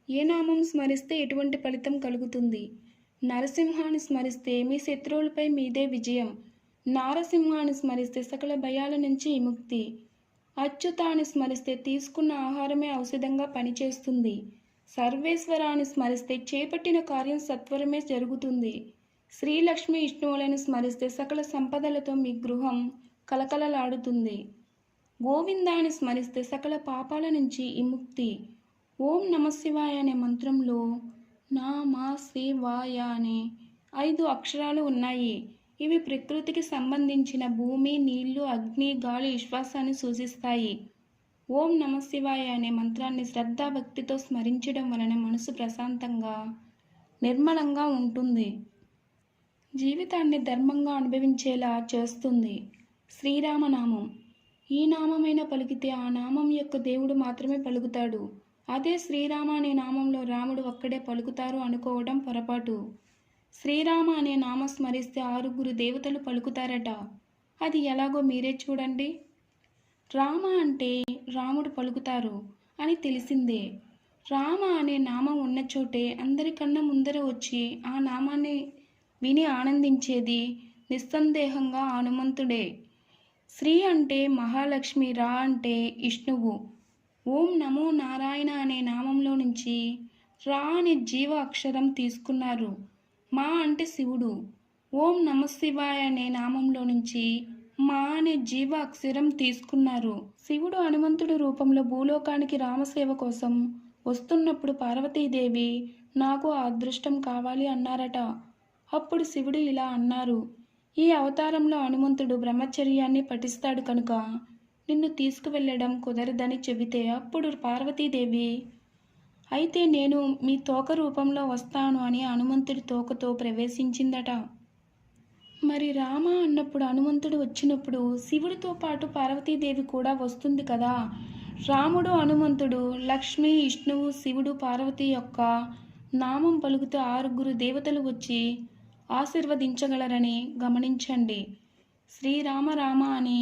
ఏ నామం స్మరిస్తే ఎటువంటి ఫలితం కలుగుతుంది? నరసింహాన్ని స్మరిస్తే మీ శత్రువులపై మీదే విజయం. నారసింహాన్ని స్మరిస్తే సకల భయాల నుంచి విముక్తి. అచ్యుతాన్ని స్మరిస్తే తీసుకున్న ఆహారమే ఔషధంగా పనిచేస్తుంది. సర్వేశ్వరాన్ని స్మరిస్తే చేపట్టిన కార్యం సత్వరమే జరుగుతుంది. శ్రీలక్ష్మి విష్ణువులను స్మరిస్తే సకల సంపదలతో మీ గృహం కలకలలాడుతుంది. గోవిందాన్ని స్మరిస్తే సకల పాపాల నుంచి విముక్తి. ఓం నమశివాయ అనే మంత్రంలో నమశివాయ అనే 5 అక్షరాలు ఉన్నాయి. ఇవి ప్రకృతికి సంబంధించిన భూమి, నీళ్లు, అగ్ని, గాలి, విశ్వాసాన్ని సూచిస్తాయి. ఓం నమశివాయ అనే మంత్రాన్ని శ్రద్ధాభక్తితో స్మరించడం వలన మనసు ప్రశాంతంగా, నిర్మలంగా ఉంటుంది. జీవితాన్ని ధర్మంగా అనుభవించేలా చేస్తుంది. శ్రీరామనామం. ఈ నామమైన పలికితే ఆ నామం యొక్క దేవుడు మాత్రమే పలుకుతాడు. అదే శ్రీరామ అనే నామంలో రాముడు ఒక్కడే పలుకుతారు అనుకోవడం పొరపాటు. శ్రీరామ అనే నామం స్మరిస్తే 6 దేవతలు పలుకుతారట. అది ఎలాగో మీరే చూడండి. రామ అంటే రాముడు పలుకుతారు అని తెలిసిందే. రామ అనే నామం ఉన్న చోటే అందరికన్నా ముందర వచ్చి ఆ నామాన్ని విని ఆనందించేది నిస్సందేహంగా హనుమంతుడే. శ్రీ అంటే మహాలక్ష్మి, రా అంటే విష్ణువు. ఓం నమో నారాయణ అనే నామంలో నుంచి రా అనే జీవ అక్షరం తీసుకున్నారు. మా అంటే శివుడు. ఓం నమశివాయ అనే నామంలో నుంచి మా అనే జీవ అక్షరం తీసుకున్నారు. శివుడు హనుమంతుడి రూపంలో భూలోకానికి రామసేవ కోసం వస్తున్నప్పుడు పార్వతీదేవి నాకు ఆ అదృష్టం కావాలి అన్నారట. అప్పుడు శివుడు ఇలా అన్నారు, ఈ అవతారంలో హనుమంతుడు బ్రహ్మచర్యాన్ని పఠిస్తాడు కనుక నిన్ను తీసుకువెళ్ళడం కుదరదని చెబితే అప్పుడు పార్వతీదేవి అయితే నేను మీ తోక రూపంలో వస్తాను అని హనుమంతుడి తోకతో ప్రవేశించిందట. మరి రామ అన్నప్పుడు హనుమంతుడు వచ్చినప్పుడు శివుడితో పాటు పార్వతీదేవి కూడా వస్తుంది కదా. రాముడు, హనుమంతుడు, లక్ష్మి, విష్ణువు, శివుడు, పార్వతి యొక్క నామం పలుకుతూ 6 దేవతలు వచ్చి ఆశీర్వదించగలరని గమనించండి. శ్రీరామ రామ అని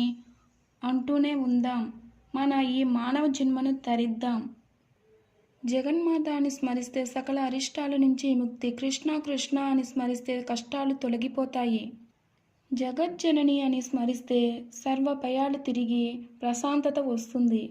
అంటూనే ఉందాం. మన ఈ మానవ జన్మను తరిద్దాం. జగన్మాత అని స్మరిస్తే సకల అరిష్టాల నుంచి విముక్తి. కృష్ణ కృష్ణ అని స్మరిస్తే కష్టాలు తొలగిపోతాయి. జగజ్జనని అని స్మరిస్తే సర్వ భయాలు తిరిగి ప్రశాంతత వస్తుంది.